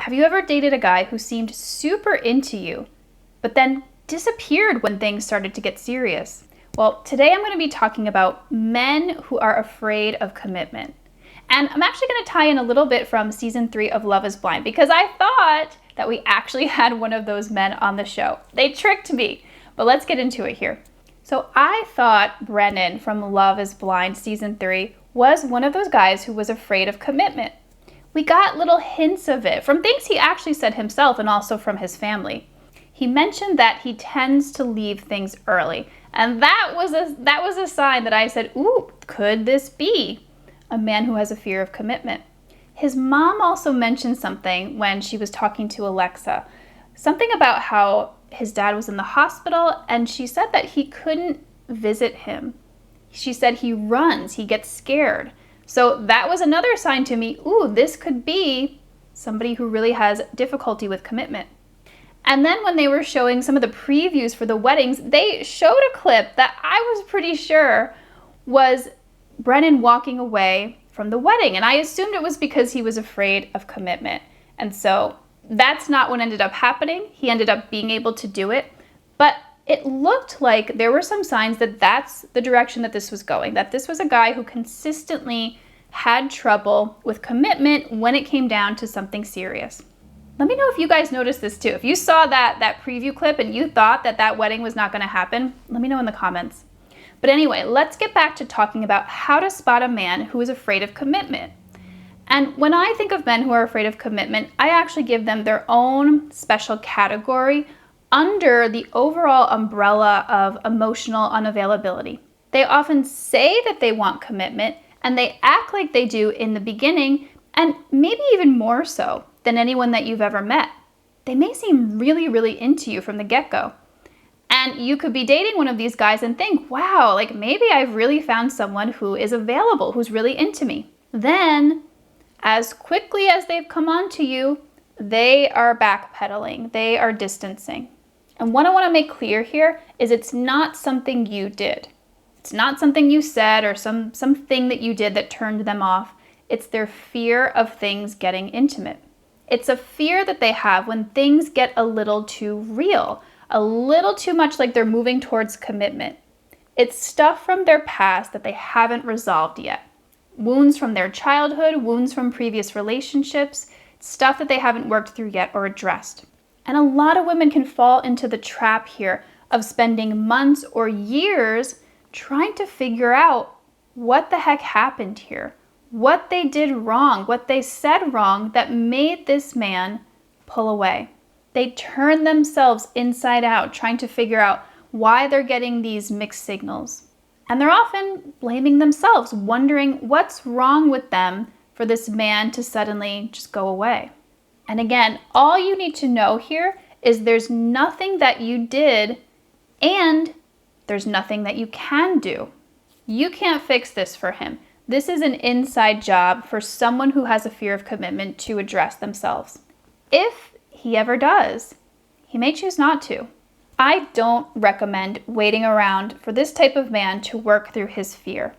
Have you ever dated a guy who seemed super into you, but then disappeared when things started to get serious? Well, today I'm going to be talking about men who are afraid of commitment. And I'm actually going to tie in a little bit from season 3 of Love is Blind because I thought that we actually had one of those men on the show. They tricked me, but let's get into it here. So I thought Brennan from Love is Blind season 3 was one of those guys who was afraid of commitment. We got little hints of it from things he actually said himself and also from his family. He mentioned that he tends to leave things early, and that was a sign that I said, ooh, could this be a man who has a fear of commitment? His mom also mentioned something when she was talking to Alexa, something about how his dad was in the hospital, and she said that he couldn't visit him. She said he runs, he gets scared. So that was another sign to me, ooh, this could be somebody who really has difficulty with commitment. And then when they were showing some of the previews for the weddings, they showed a clip that I was pretty sure was Brennan walking away from the wedding. And I assumed it was because he was afraid of commitment. And so that's not what ended up happening. He ended up being able to do it. But it looked like there were some signs that that's the direction that this was going, that this was a guy who consistently had trouble with commitment when it came down to something serious. Let me know if you guys noticed this too. If you saw that preview clip and you thought that wedding was not going to happen, let me know in the comments. But anyway, let's get back to talking about how to spot a man who is afraid of commitment. And when I think of men who are afraid of commitment, I actually give them their own special category under the overall umbrella of emotional unavailability. They often say that they want commitment, and they act like they do in the beginning, and maybe even more so than anyone that you've ever met. They may seem really, really into you from the get-go. And you could be dating one of these guys and think, wow, like maybe I've really found someone who is available, who's really into me. Then, as quickly as they've come on to you, they are backpedaling, they are distancing. And what I want to make clear here is it's not something you did. It's not something you said or something that you did that turned them off. It's their fear of things getting intimate. It's a fear that they have when things get a little too real, a little too much like they're moving towards commitment. It's stuff from their past that they haven't resolved yet. Wounds from their childhood, wounds from previous relationships, stuff that they haven't worked through yet or addressed. And a lot of women can fall into the trap here of spending months or years trying to figure out what the heck happened here, what they did wrong, what they said wrong that made this man pull away. They turn themselves inside out trying to figure out why they're getting these mixed signals. And they're often blaming themselves, wondering what's wrong with them for this man to suddenly just go away. And again, all you need to know here is there's nothing that you did and there's nothing that you can do. You can't fix this for him. This is an inside job for someone who has a fear of commitment to address themselves. If he ever does, he may choose not to. I don't recommend waiting around for this type of man to work through his fear.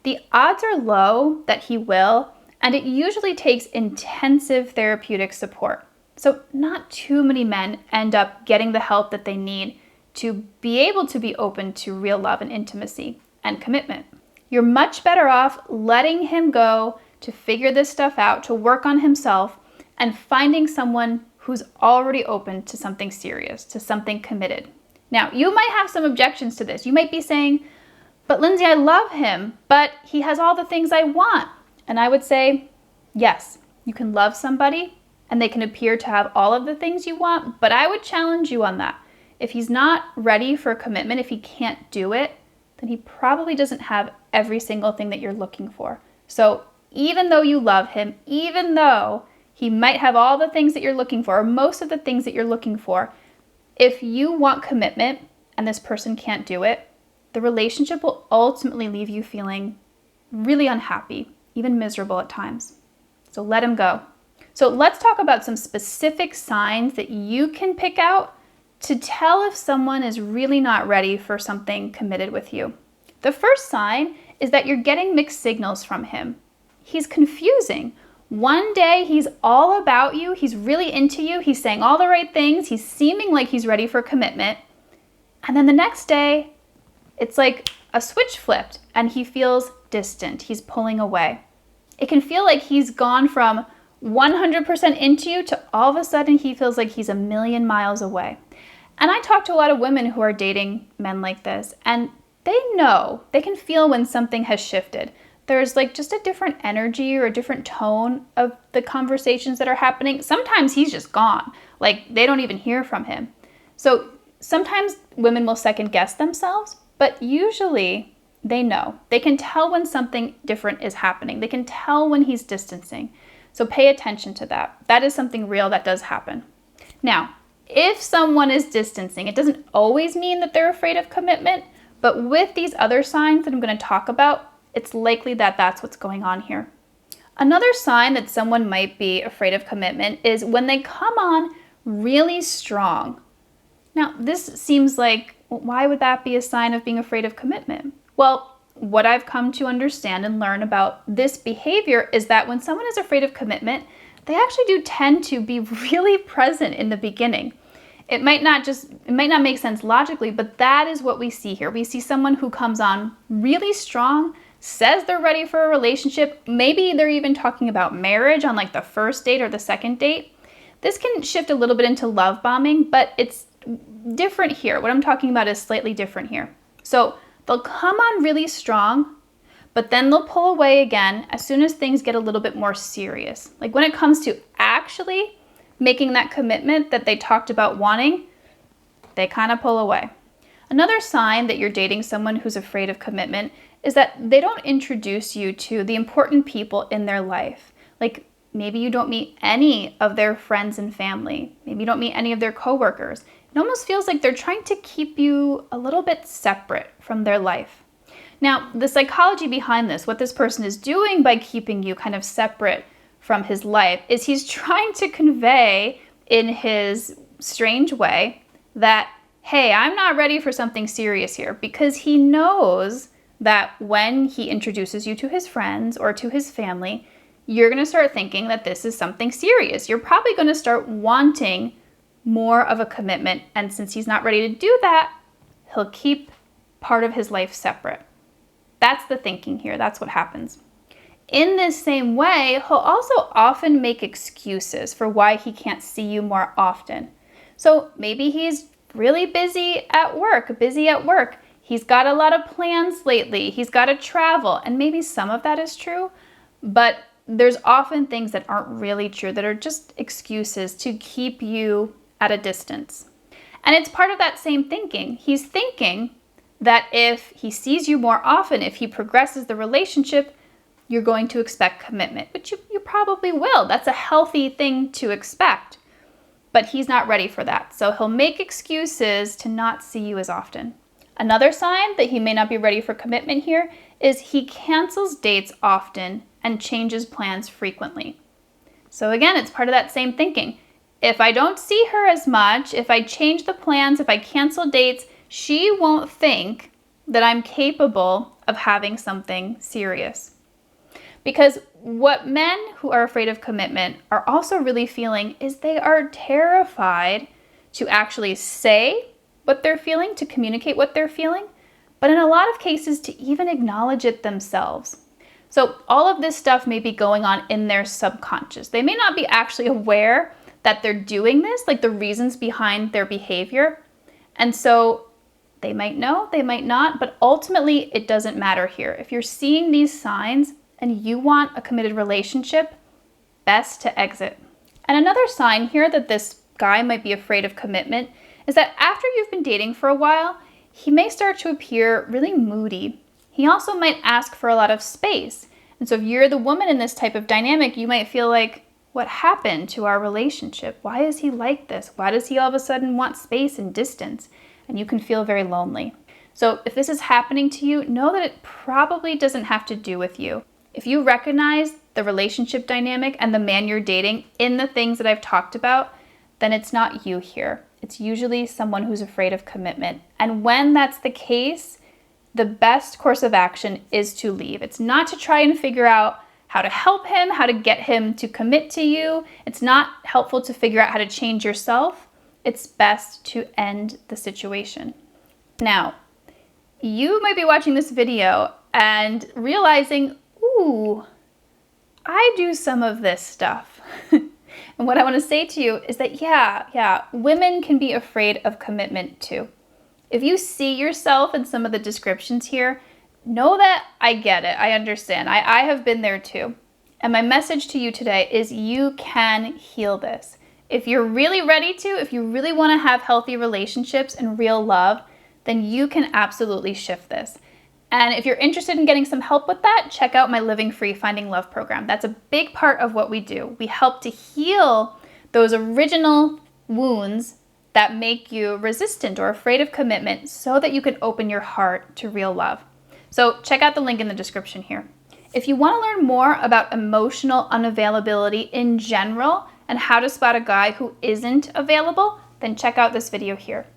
The odds are low that he will, and it usually takes intensive therapeutic support. So not too many men end up getting the help that they need to be able to be open to real love and intimacy and commitment. You're much better off letting him go to figure this stuff out, to work on himself, and finding someone who's already open to something serious, to something committed. Now, you might have some objections to this. You might be saying, but Lindsay, I love him, but he has all the things I want. And I would say, yes, you can love somebody and they can appear to have all of the things you want, but I would challenge you on that. If he's not ready for a commitment, if he can't do it, then he probably doesn't have every single thing that you're looking for. So even though you love him, even though he might have all the things that you're looking for, or most of the things that you're looking for, if you want commitment and this person can't do it, the relationship will ultimately leave you feeling really unhappy, even miserable at times. So let him go. So let's talk about some specific signs that you can pick out to tell if someone is really not ready for something committed with you. The first sign is that you're getting mixed signals from him. He's confusing. One day he's all about you, he's really into you, he's saying all the right things, he's seeming like he's ready for commitment. And then the next day, it's like a switch flipped and he feels distant, he's pulling away. It can feel like he's gone from 100% into you to all of a sudden he feels like he's a million miles away. And I talk to a lot of women who are dating men like this, and they know, they can feel when something has shifted. There's like just a different energy or a different tone of the conversations that are happening. Sometimes he's just gone, like they don't even hear from him. So sometimes women will second guess themselves, but usually they know. They can tell when something different is happening. They can tell when he's distancing. So pay attention to that. That is something real that does happen. Now, if someone is distancing, it doesn't always mean that they're afraid of commitment, but with these other signs that I'm going to talk about, it's likely that that's what's going on here. Another sign that someone might be afraid of commitment is when they come on really strong. Now, this seems like, why would that be a sign of being afraid of commitment? Well, what I've come to understand and learn about this behavior is that when someone is afraid of commitment, they actually do tend to be really present in the beginning. It might not make sense logically, but that is what we see here. We see someone who comes on really strong, says they're ready for a relationship. Maybe they're even talking about marriage on like the first date or the second date. This can shift a little bit into love bombing, but it's different here. What I'm talking about is slightly different here. So they'll come on really strong, but then they'll pull away again as soon as things get a little bit more serious. Like when it comes to actually making that commitment that they talked about wanting, they kind of pull away. Another sign that you're dating someone who's afraid of commitment is that they don't introduce you to the important people in their life. Like maybe you don't meet any of their friends and family. Maybe you don't meet any of their coworkers. It almost feels like they're trying to keep you a little bit separate from their life. Now, the psychology behind this, what this person is doing by keeping you kind of separate from his life, is he's trying to convey in his strange way that, hey, I'm not ready for something serious here, because he knows that when he introduces you to his friends or to his family, you're going to start thinking that this is something serious. You're probably going to start wanting more of a commitment. And since he's not ready to do that, he'll keep part of his life separate. That's the thinking here. That's what happens. In this same way, he'll also often make excuses for why he can't see you more often. So maybe he's really busy at work. He's got a lot of plans lately. He's got to travel. And maybe some of that is true, but there's often things that aren't really true, that are just excuses to keep you at a distance. And it's part of that same thinking. He's thinking that if he sees you more often, if he progresses the relationship, you're going to expect commitment, which you probably will. That's a healthy thing to expect. But he's not ready for that. So he'll make excuses to not see you as often. Another sign that he may not be ready for commitment here is he cancels dates often and changes plans frequently. So again, it's part of that same thinking. If I don't see her as much, if I change the plans, if I cancel dates, she won't think that I'm capable of having something serious. Because what men who are afraid of commitment are also really feeling is they are terrified to actually say what they're feeling, to communicate what they're feeling, but in a lot of cases to even acknowledge it themselves. So all of this stuff may be going on in their subconscious. They may not be actually aware that they're doing this, like the reasons behind their behavior. And so they might know, they might not, but ultimately it doesn't matter here. If you're seeing these signs and you want a committed relationship, best to exit. And another sign here that this guy might be afraid of commitment is that after you've been dating for a while, he may start to appear really moody. He also might ask for a lot of space. And so if you're the woman in this type of dynamic, you might feel like, what happened to our relationship? Why is he like this? Why does he all of a sudden want space and distance? And you can feel very lonely. So if this is happening to you, know that it probably doesn't have to do with you. If you recognize the relationship dynamic and the man you're dating in the things that I've talked about, then it's not you here. It's usually someone who's afraid of commitment. And when that's the case, the best course of action is to leave. It's not to try and figure out how to help him, how to get him to commit to you. It's not helpful to figure out how to change yourself. It's best to end the situation. Now, you might be watching this video and realizing, ooh, I do some of this stuff. And what I want to say to you is that, yeah, women can be afraid of commitment too. If you see yourself in some of the descriptions here, know that I get it. I understand. I have been there too. And my message to you today is you can heal this. If you're really ready to, if you really want to have healthy relationships and real love, then you can absolutely shift this. And if you're interested in getting some help with that, check out my Living Free Finding Love program. That's a big part of what we do. We help to heal those original wounds that make you resistant or afraid of commitment so that you can open your heart to real love. So check out the link in the description here. If you want to learn more about emotional unavailability in general and how to spot a guy who isn't available, then check out this video here.